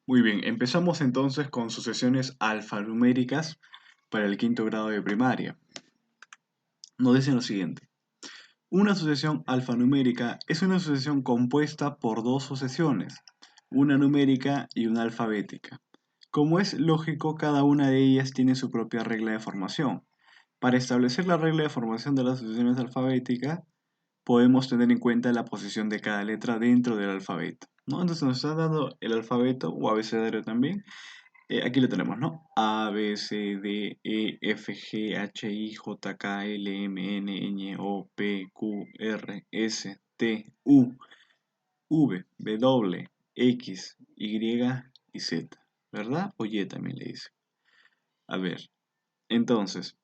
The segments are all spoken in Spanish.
Muy bien, empezamos entonces con sucesiones alfanuméricas para el quinto grado de primaria. Nos dicen lo siguiente. Una sucesión alfanumérica es una sucesión compuesta por dos sucesiones, una numérica y una alfabética. Como es lógico, cada una de ellas tiene su propia regla de formación. Para establecer la regla de formación de las sucesiones alfabéticas, podemos tener en cuenta la posición de cada letra dentro del alfabeto, ¿no? Entonces nos está dando el alfabeto o abecedario también. Aquí lo tenemos, ¿no? A, B, C, D, E, F, G, H, I, J, K, L, M, N, Ñ, O, P, Q, R, S, T, U, V, W, X, Y y Z, ¿verdad? O Y también le dice. A ver, entonces,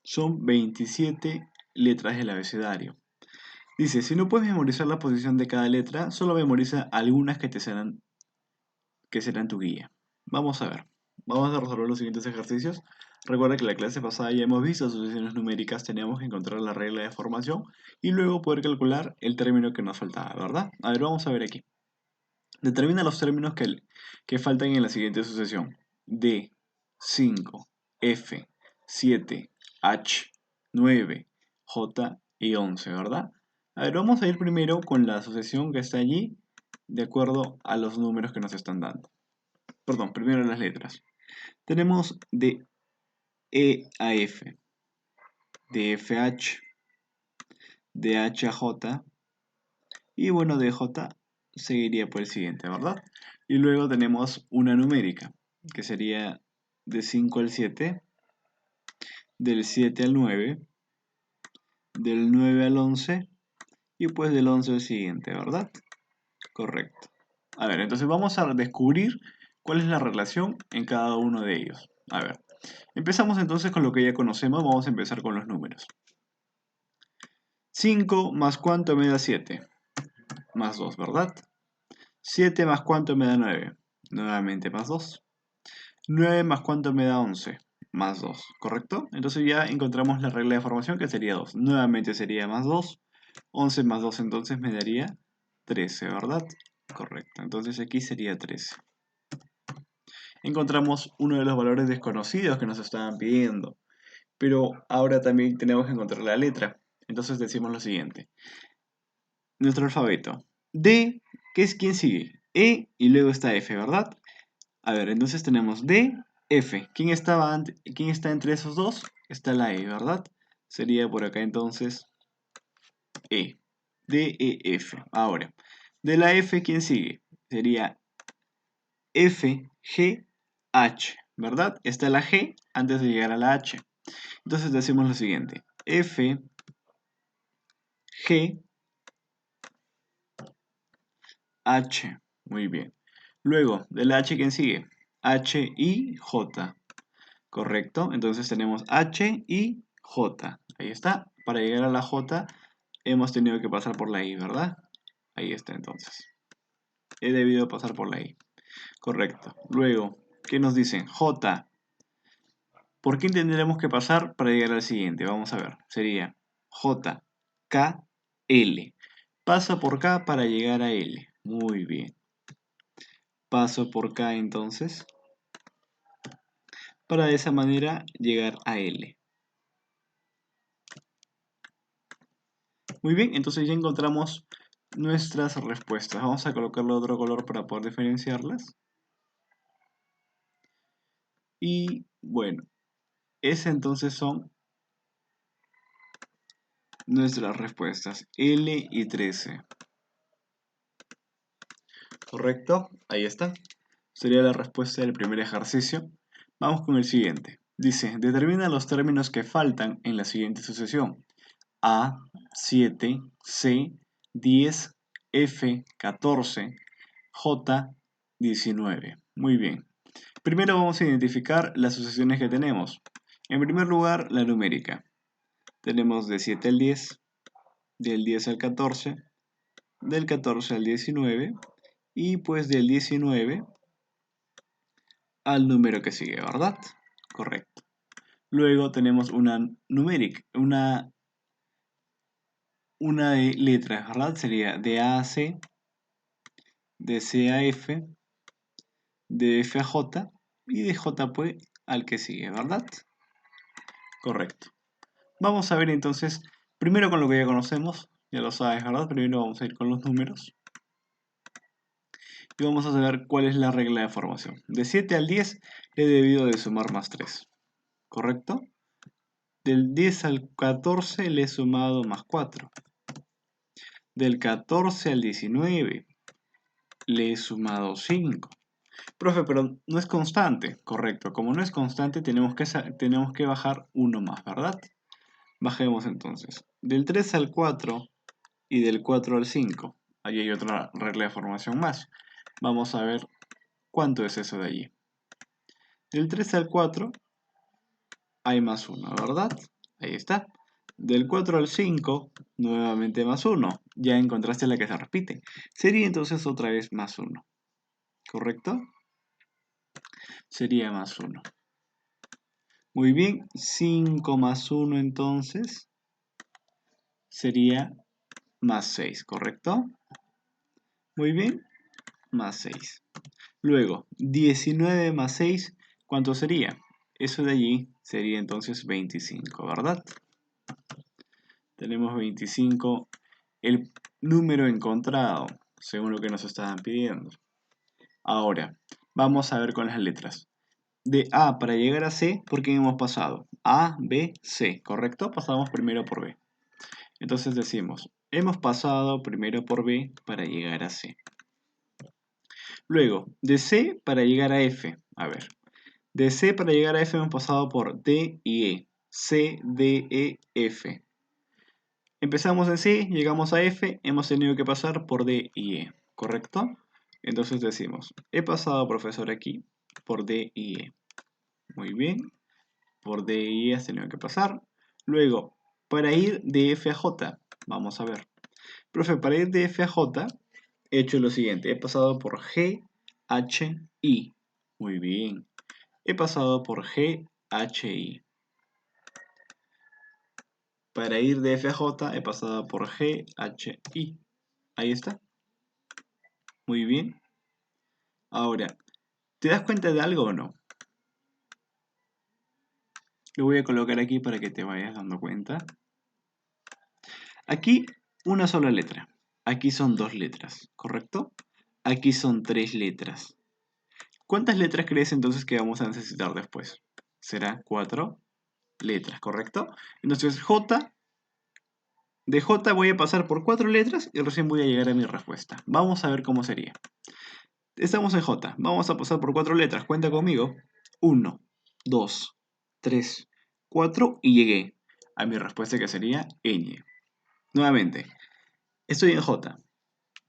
son 27 letras del abecedario. Dice, si no puedes memorizar la posición de cada letra, solo memoriza algunas que serán tu guía. Vamos a ver. Vamos a resolver los siguientes ejercicios. Recuerda que en la clase pasada ya hemos visto sucesiones numéricas, teníamos que encontrar la regla de formación y luego poder calcular el término que nos faltaba, ¿verdad? A ver, vamos a ver aquí. Determina los términos que faltan en la siguiente sucesión. D, 5, F, 7, H, 9, J y 11, ¿verdad? A ver, vamos a ir primero con la sucesión que está allí de acuerdo a los números que nos están dando. Perdón, primero las letras. Tenemos de E a F, de F a H, de H a J y bueno, de J seguiría por el siguiente, ¿verdad? Y luego tenemos una numérica, que sería de 5 al 7, del 7 al 9, del 9 al 11 y pues del 11 al siguiente, ¿verdad? Correcto. A ver, entonces vamos a descubrir cuál es la relación en cada uno de ellos. A ver, empezamos entonces con lo que ya conocemos, vamos a empezar con los números. 5 más cuánto me da 7, más 2, ¿verdad? 7 más cuánto me da 9, nuevamente más 2. 9 más cuánto me da 11, más 2, ¿correcto? Entonces ya encontramos la regla de formación que sería 2. Nuevamente sería más 2. 11 más 2 entonces me daría 13, ¿verdad? Correcto, entonces aquí sería 13. Encontramos uno de los valores desconocidos que nos estaban pidiendo, pero ahora también tenemos que encontrar la letra. Entonces decimos lo siguiente. Nuestro alfabeto. D, ¿qué es quién sigue? E y luego está F, ¿verdad? A ver, entonces tenemos D, F. ¿Quién está entre esos dos? Está la E, ¿verdad? Sería por acá entonces E. D, E, F. Ahora, de la F, ¿quién sigue? Sería F, G, H, ¿verdad? Está la G antes de llegar a la H. Entonces decimos lo siguiente. F, G, H. Muy bien. Luego, de la H, ¿quién sigue? H, I, J. Correcto. Entonces tenemos H, I, J. Ahí está. Para llegar a la J hemos tenido que pasar por la I, ¿verdad? Ahí está entonces. He debido pasar por la I. Correcto. Luego, ¿qué nos dicen? J. ¿Por quién tendremos que pasar para llegar al siguiente? Vamos a ver. Sería J, K, L. Paso por K para llegar a L. Muy bien. Paso por K entonces, para de esa manera llegar a L. Muy bien, entonces ya encontramos nuestras respuestas. Vamos a colocarle otro color para poder diferenciarlas. Y bueno, esas entonces son nuestras respuestas. L y 13. ¿Correcto? Ahí está. Sería la respuesta del primer ejercicio. Vamos con el siguiente. Dice, determina los términos que faltan en la siguiente sucesión. A, 7, C, 10, F, 14, J, 19. Muy bien. Primero vamos a identificar las sucesiones que tenemos. En primer lugar, la numérica. Tenemos de 7 al 10, del 10 al 14, del 14 al 19 y pues del 19 al número que sigue, ¿verdad? Correcto. Luego tenemos una numérica, una de letras, ¿verdad? Sería de A a C, de C a F, de F a J y de J pues al que sigue, ¿verdad? Correcto. Vamos a ver entonces, primero con lo que ya conocemos, ya lo sabes, ¿verdad? Primero vamos a ir con los números y vamos a saber cuál es la regla de formación. De 7 al 10 he debido de sumar más 3, ¿correcto? Del 10 al 14 le he sumado más 4. Del 14 al 19 le he sumado 5. Profe, pero no es constante. Correcto. Como no es constante, tenemos que bajar uno más, ¿verdad? Bajemos entonces. Del 3 al 4 y del 4 al 5. Ahí hay otra regla de formación más. Vamos a ver cuánto es eso de allí. Del 3 al 4 hay más 1, ¿verdad? Ahí está. Del 4 al 5, nuevamente más 1. Ya encontraste la que se repite. Sería entonces otra vez más 1. ¿Correcto? Sería más 1. Muy bien, 5 más 1 entonces sería más 6, ¿correcto? Muy bien, más 6. Luego, 19 más 6, ¿cuánto sería? Eso de allí sería entonces 25, ¿verdad? Tenemos 25, el número encontrado, según lo que nos estaban pidiendo. Ahora, vamos a ver con las letras. De A para llegar a C, ¿por qué hemos pasado? A, B, C, ¿correcto? Pasamos primero por B. Entonces decimos, hemos pasado primero por B para llegar a C. Luego, de C para llegar a F. A ver, de C para llegar a F hemos pasado por D y E. C, D, E, F. Empezamos en C, llegamos a F, hemos tenido que pasar por D y E, ¿correcto? Entonces decimos, he pasado, profesor, aquí por D y E. Muy bien, por D y E has tenido que pasar. Luego, para ir de F a J, vamos a ver. Profe, para ir de F a J, he hecho lo siguiente. He pasado por G, H, I. Muy bien. He pasado por G, H, I. Para ir de F a J, he pasado por G, H, I. Ahí está. Muy bien. Ahora, ¿te das cuenta de algo o no? Lo voy a colocar aquí para que te vayas dando cuenta. Aquí una sola letra. Aquí son 2 letras, ¿correcto? Aquí son 3 letras. ¿Cuántas letras crees entonces que vamos a necesitar después? Será 4 letras, ¿correcto? Entonces de J voy a pasar por 4 letras y recién voy a llegar a mi respuesta. Vamos a ver cómo sería. Estamos en J. Vamos a pasar por 4 letras. Cuenta conmigo. 1, 2, 3, 4 y llegué a mi respuesta que sería ñ. Nuevamente, estoy en J.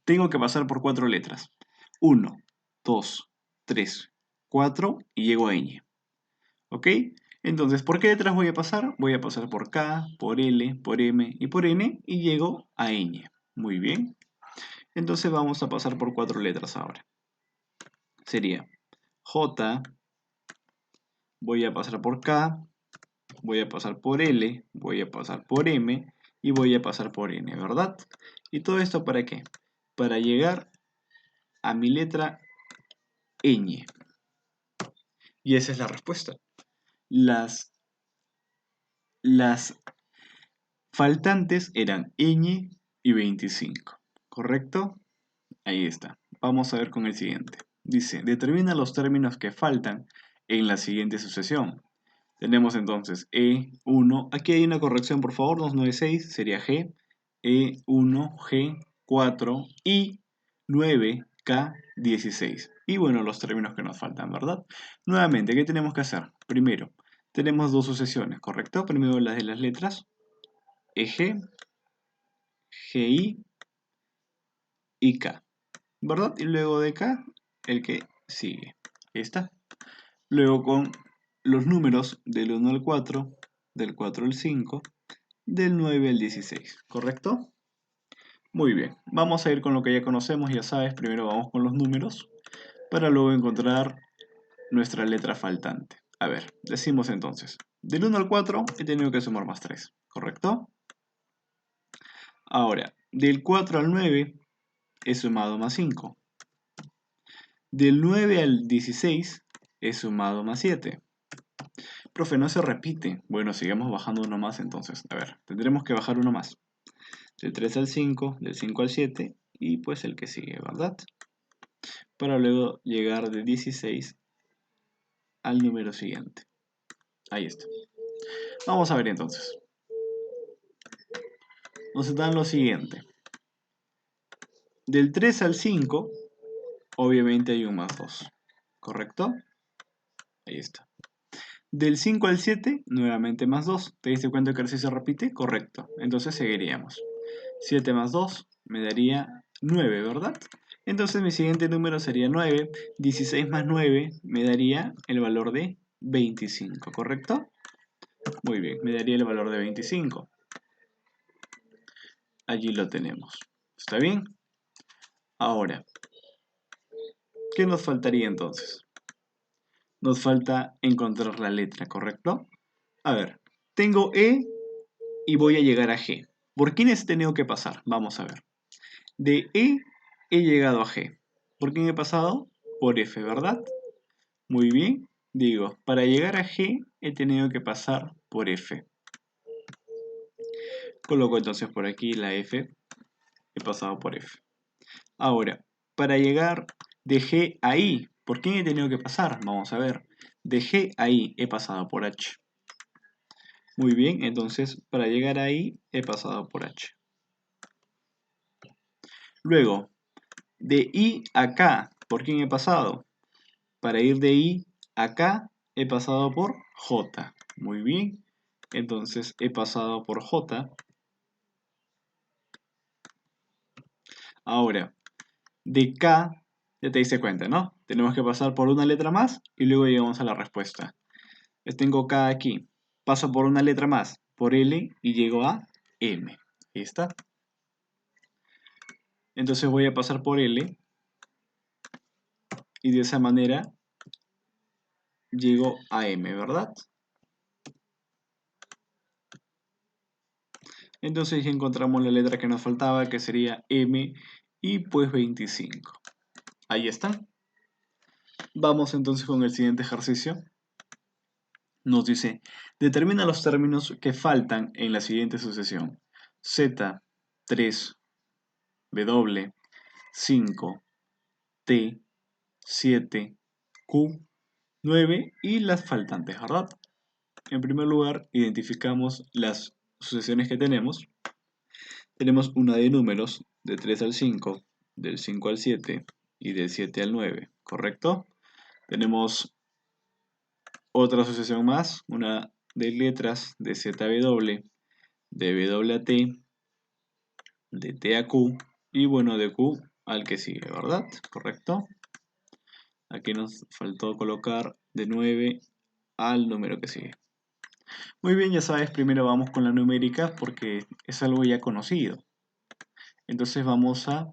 Tengo que pasar por 4 letras. 1, 2, 3, 4 y llego a ñ. ¿Ok? Entonces, ¿por qué letras voy a pasar? Voy a pasar por K, por L, por M y por N y llego a ñ. Muy bien. Entonces vamos a pasar por 4 letras ahora. Sería J, voy a pasar por K, voy a pasar por L, voy a pasar por M y voy a pasar por N, ¿verdad? ¿Y todo esto para qué? Para llegar a mi letra ñ. Y esa es la respuesta. Las faltantes eran ñ y 25, ¿correcto? Ahí está. Vamos a ver con el siguiente. Dice, determina los términos que faltan en la siguiente sucesión. Tenemos entonces E1. Aquí hay una corrección, por favor. 296 sería G. E1, G4 y 9K16. Y bueno, los términos que nos faltan, ¿verdad? Nuevamente, ¿qué tenemos que hacer? Primero, tenemos dos sucesiones, ¿correcto? Primero las de las letras. EG, GI y K, ¿verdad? Y luego de K, el que sigue. Ahí está. Luego con los números del 1 al 4, del 4 al 5, del 9 al 16, ¿correcto? Muy bien, vamos a ir con lo que ya conocemos, ya sabes, primero vamos con los números, para luego encontrar nuestra letra faltante. A ver, decimos entonces, del 1 al 4 he tenido que sumar más 3, ¿correcto? Ahora, del 4 al 9 he sumado más 5. Del 9 al 16 es sumado más 7. Profe, no se repite. Bueno, sigamos bajando uno más entonces. A ver, tendremos que bajar uno más. Del 3 al 5, del 5 al 7 y pues el que sigue, ¿verdad? Para luego llegar de 16 al número siguiente. Ahí está. Vamos a ver entonces. Nos dan lo siguiente. Del 3 al 5, obviamente hay un más 2. ¿Correcto? Ahí está. Del 5 al 7, nuevamente más 2. ¿Te diste cuenta que el ejercicio se repite? Correcto. Entonces seguiríamos. 7 más 2 me daría 9, ¿verdad? Entonces mi siguiente número sería 9. 16 más 9 me daría el valor de 25, ¿correcto? Muy bien, me daría el valor de 25. Allí lo tenemos. ¿Está bien? Ahora, ¿qué nos faltaría entonces? Nos falta encontrar la letra, ¿correcto? A ver, tengo E y voy a llegar a G. ¿Por quiénes he tenido que pasar? Vamos a ver. De E he llegado a G. ¿Por quién he pasado? Por F, ¿verdad? Muy bien. Digo, para llegar a G he tenido que pasar por F. Coloco entonces por aquí la F. He pasado por F. Ahora, para llegar de G a I, ¿por quién he tenido que pasar? Vamos a ver. De G a I he pasado por H. Muy bien, entonces para llegar ahí he pasado por H. Luego, de I a K, ¿por quién he pasado? Para ir de I a K he pasado por J. Muy bien, entonces he pasado por J. Ahora, de K, ya te diste cuenta, ¿no? Tenemos que pasar por una letra más y luego llegamos a la respuesta. Tengo K aquí, paso por una letra más, por L y llego a M. Ahí está. Entonces voy a pasar por L y de esa manera llego a M, ¿verdad? Entonces ya encontramos la letra que nos faltaba, que sería M y pues 25. Ahí está. Vamos entonces con el siguiente ejercicio. Nos dice, determina los términos que faltan en la siguiente sucesión. Z, 3, W, 5, T, 7, Q, 9 y las faltantes, ¿verdad? En primer lugar, identificamos las sucesiones que tenemos. Tenemos una de números, de 3 al 5, del 5 al 7 y del 7 al 9, ¿correcto? Tenemos otra sucesión más, una de letras, de Z a W, de W a T, de T a Q y bueno, de Q al que sigue, ¿verdad? ¿Correcto? Aquí nos faltó colocar de 9 al número que sigue. Muy bien, ya sabes, primero vamos con la numérica porque es algo ya conocido. Entonces vamos a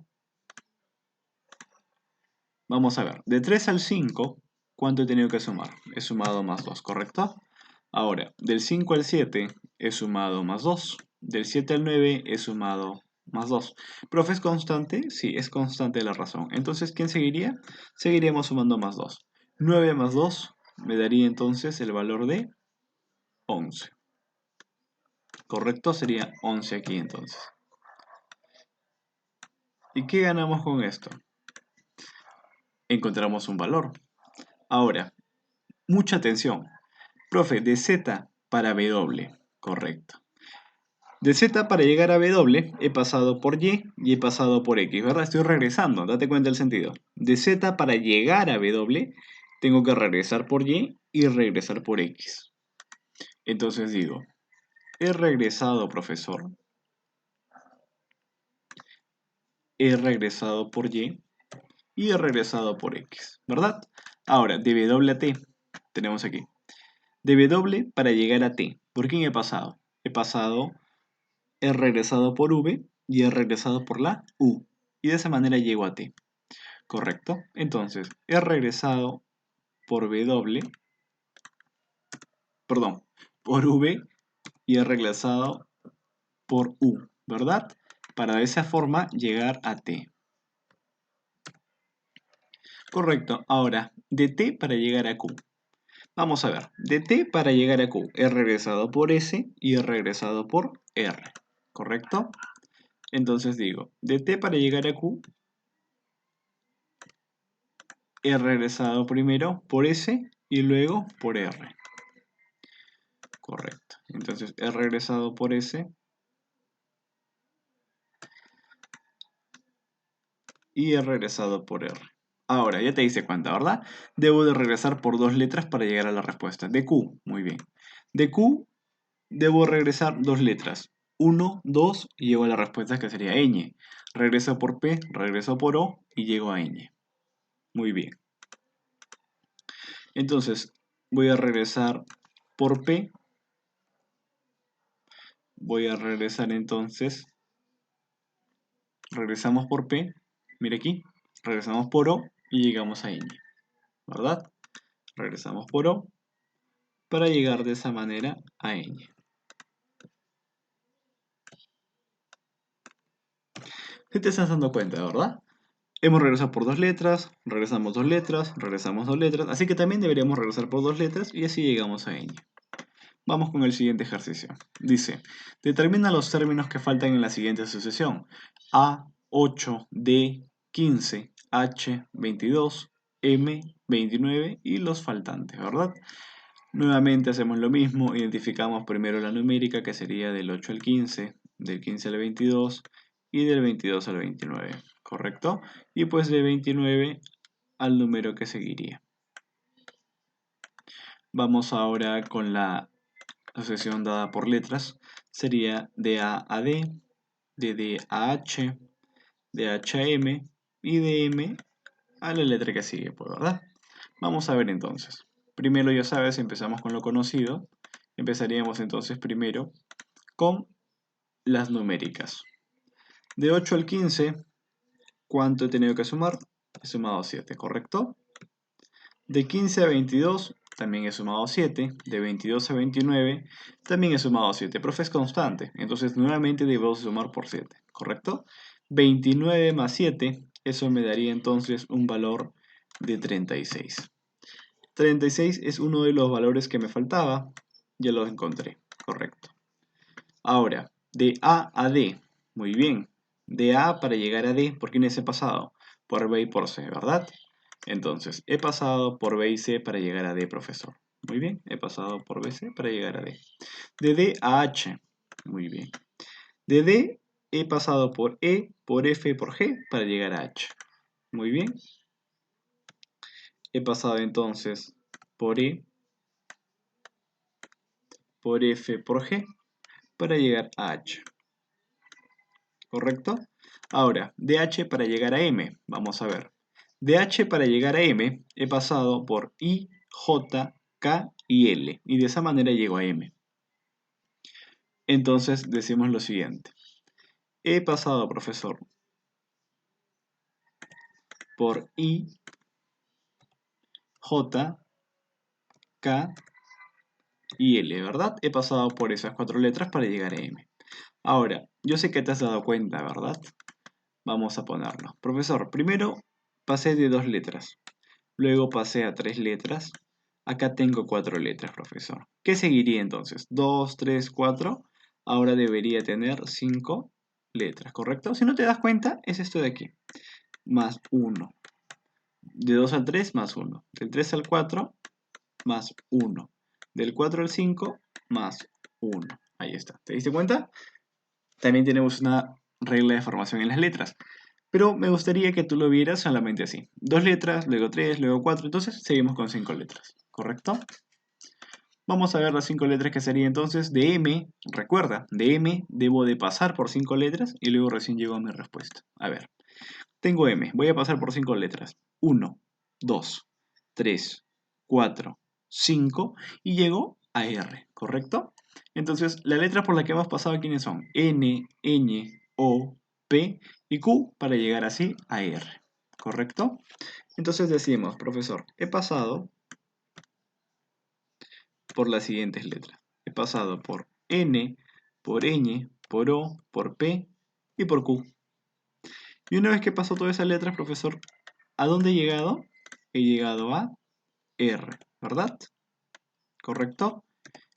ver, de 3 al 5, ¿cuánto he tenido que sumar? He sumado más 2, ¿correcto? Ahora, del 5 al 7 he sumado más 2. Del 7 al 9 he sumado más 2. ¿Profe, es constante? Sí, es constante la razón. Entonces, ¿quién seguiría? Seguiríamos sumando más 2. 9 más 2 me daría entonces el valor de 11. ¿Correcto? Sería 11 aquí entonces. ¿Y qué ganamos con esto? Encontramos un valor. Ahora, mucha atención. Profe, de Z para W. Correcto. De Z para llegar a W he pasado por Y he pasado por X, ¿verdad? Estoy regresando, date cuenta del sentido. De Z para llegar a W tengo que regresar por Y y regresar por X. Entonces digo, he regresado, profesor. He regresado por Y y he regresado por X, ¿verdad? Ahora, de W a T, tenemos aquí. De W para llegar a T, ¿por quién he pasado? He regresado por V y he regresado por la U. Y de esa manera llego a T. ¿Correcto? Entonces, he regresado por W, perdón, por V y he regresado por U, ¿verdad? Para de esa forma llegar a T. Correcto. Ahora, de T para llegar a Q. Vamos a ver. De T para llegar a Q. He regresado por S y he regresado por R. ¿Correcto? Entonces digo, de T para llegar a Q, he regresado primero por S y luego por R. Correcto. Entonces he regresado por S y he regresado por R. Ahora, ya te diste cuenta, ¿verdad? Debo de regresar por dos letras para llegar a la respuesta. De Q, muy bien. De Q debo regresar dos letras. 1, 2 y llego a la respuesta que sería ñ. Regreso por P, regreso por O y llego a ñ. Muy bien. Entonces, voy a regresar por P. Voy a regresar entonces. Regresamos por P. Mire aquí. Regresamos por O y llegamos a ñ. ¿Verdad? Regresamos por O para llegar de esa manera a ñ. ¿Sí te estás dando cuenta, verdad? Hemos regresado por dos letras, regresamos dos letras, así que también deberíamos regresar por dos letras y así llegamos a ñ. Vamos con el siguiente ejercicio. Dice, determina los términos que faltan en la siguiente sucesión. A, 8, D, 15, H, 22, M, 29 y los faltantes, ¿verdad? Nuevamente hacemos lo mismo, identificamos primero la numérica que sería del 8 al 15, del 15 al 22 y del 22 al 29, ¿correcto? Y pues de 29 al número que seguiría. Vamos ahora con la asociación dada por letras. Sería de A a D, de D a H, de H a M y de M a la letra que sigue, pues, ¿verdad? Vamos a ver entonces. Primero, ya sabes, empezamos con lo conocido. Empezaríamos entonces primero con las numéricas. De 8 al 15, ¿cuánto he tenido que sumar? He sumado 7, ¿correcto? De 15 a 22, también he sumado 7. De 22 a 29, también he sumado 7. Profe, es constante. Entonces, nuevamente debo sumar por 7, ¿correcto? 29 más 7, eso me daría entonces un valor de 36. 36 es uno de los valores que me faltaba. Ya los encontré, correcto. Ahora, de A a D. Muy bien. De A para llegar a D, ¿por quiénes he pasado? Por B y por C, ¿verdad? Entonces, he pasado por B y C para llegar a D, profesor. Muy bien, he pasado por B y C para llegar a D. De D a H. Muy bien. De D he pasado por E, por F y por G para llegar a H. Muy bien. He pasado entonces por E, por F, por G para llegar a H. ¿Correcto? Ahora, de H para llegar a M. Vamos a ver. De H para llegar a M he pasado por I, J, K y L. Y de esa manera llego a M. Entonces decimos lo siguiente. He pasado, profesor, por I, J, K y L, ¿verdad? He pasado por esas cuatro letras para llegar a M. Ahora, yo sé que te has dado cuenta, ¿verdad? Vamos a ponerlo. Profesor, primero pasé de dos letras. Luego pasé a tres letras. Acá tengo cuatro letras, profesor. ¿Qué seguiría entonces? 2, 3, 4. Ahora debería tener 5 letras, ¿correcto? Si no te das cuenta, es esto de aquí. Más 1. De 2 al 3, más 1. Del 3 al 4, más 1. Del 4 al 5, más 1. Ahí está. ¿Te diste cuenta? También tenemos una regla de formación en las letras. Pero me gustaría que tú lo vieras solamente así. Dos letras, luego tres, luego cuatro. Entonces seguimos con 5 letras. ¿Correcto? Vamos a ver las 5 letras que sería entonces de M. Recuerda, de M debo de pasar por 5 letras y luego recién llego a mi respuesta. A ver, tengo M. Voy a pasar por 5 letras. 1, 2, 3, 4, 5 y llego a R. ¿Correcto? Entonces, las letras por las que hemos pasado, ¿quiénes son? N, Ñ, O, P y Q para llegar así a R. ¿Correcto? Entonces decimos, profesor, he pasado por las siguientes letras. He pasado por N, por Ñ, por O, por P y por Q. Y una vez que pasó todas esas letras, profesor, ¿a dónde he llegado? he llegado a R, ¿verdad? ¿Correcto?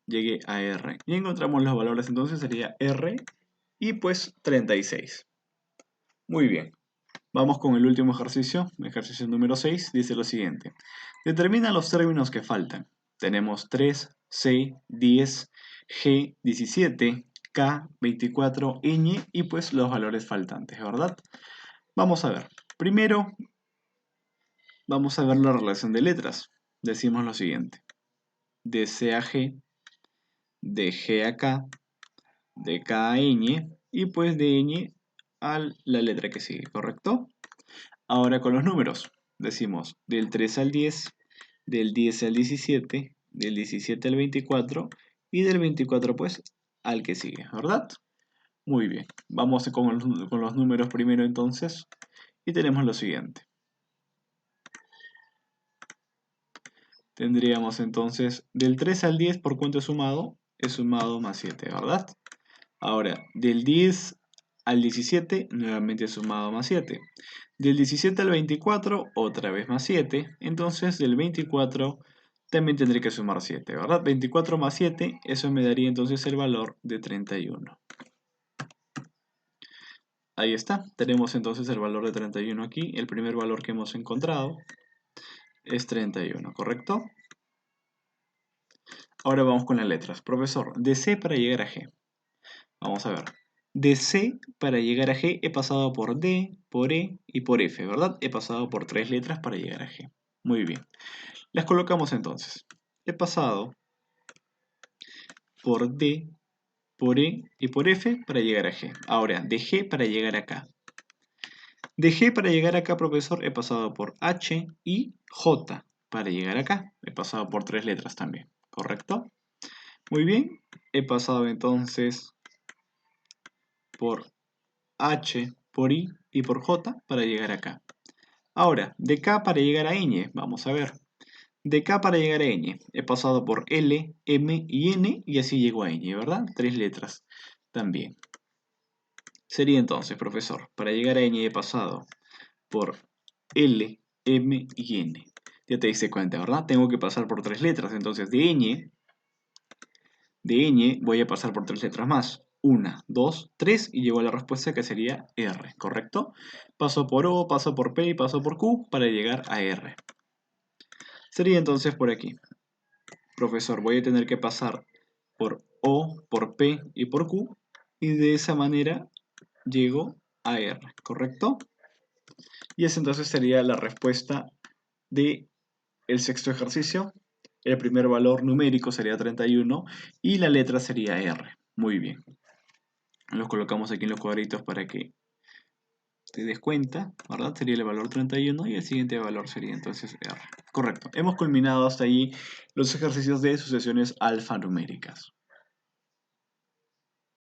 Llegué a R. Y encontramos los valores, entonces sería R y pues 36. Muy bien. Vamos con el último ejercicio, ejercicio número 6, dice lo siguiente. Determina los términos que faltan. Tenemos 3, C, 10, G, 17, K, 24, ñ y pues los valores faltantes, ¿verdad? Vamos a ver. Primero, vamos a ver la relación de letras. Decimos lo siguiente. De C a G, de G a K, de K a ñ y pues de ñ a la letra que sigue, ¿correcto? Ahora con los números. Decimos del 3 al 10, del 10 al 17, del 17 al 24 y del 24 pues al que sigue, ¿verdad? Muy bien. Vamos con los números primero entonces y tenemos lo siguiente. Tendríamos entonces del 3 al 10 por cuánto es sumado más 7, ¿verdad? Ahora, del 10 al 17, nuevamente sumado más 7. Del 17 al 24, otra vez más 7. Entonces, del 24 también tendré que sumar 7, ¿verdad? 24 más 7, eso me daría entonces el valor de 31. Ahí está, tenemos entonces el valor de 31 aquí. El primer valor que hemos encontrado es 31, ¿correcto? Ahora vamos con las letras. Profesor, de C para llegar a G. Vamos a ver. De C para llegar a G he pasado por D, por E y por F, ¿verdad? He pasado por 3 letras para llegar a G. Muy bien. Las colocamos entonces. He pasado por D, por E y por F para llegar a G. Ahora, de G para llegar acá. De G para llegar acá, profesor, he pasado por H y J para llegar acá. He pasado por 3 letras también, ¿correcto? Muy bien. He pasado entonces por H, por I y por J para llegar acá. Ahora, de K para llegar a ñ, vamos a ver. De K para llegar a ñ, he pasado por L, M y N y así llego a ñ, ¿verdad? 3 letras también. Sería entonces, profesor, para llegar a ñ he pasado por L, M y N. Ya te diste cuenta, ¿verdad? Tengo que pasar por 3 letras, entonces de ñ voy a pasar por 3 letras más. 1, 2, 3 y llego a la respuesta que sería R, ¿correcto? Paso por O, paso por P y paso por Q para llegar a R. Sería entonces por aquí. Profesor, voy a tener que pasar por O, por P y por Q y de esa manera llego a R, ¿correcto? Y esa entonces sería la respuesta del sexto ejercicio. El primer valor numérico sería 31 y la letra sería R. Muy bien. Los colocamos aquí en los cuadritos para que te des cuenta, ¿verdad? Sería el valor 31 y el siguiente valor sería entonces R. Correcto. Hemos culminado hasta ahí los ejercicios de sucesiones alfanuméricas.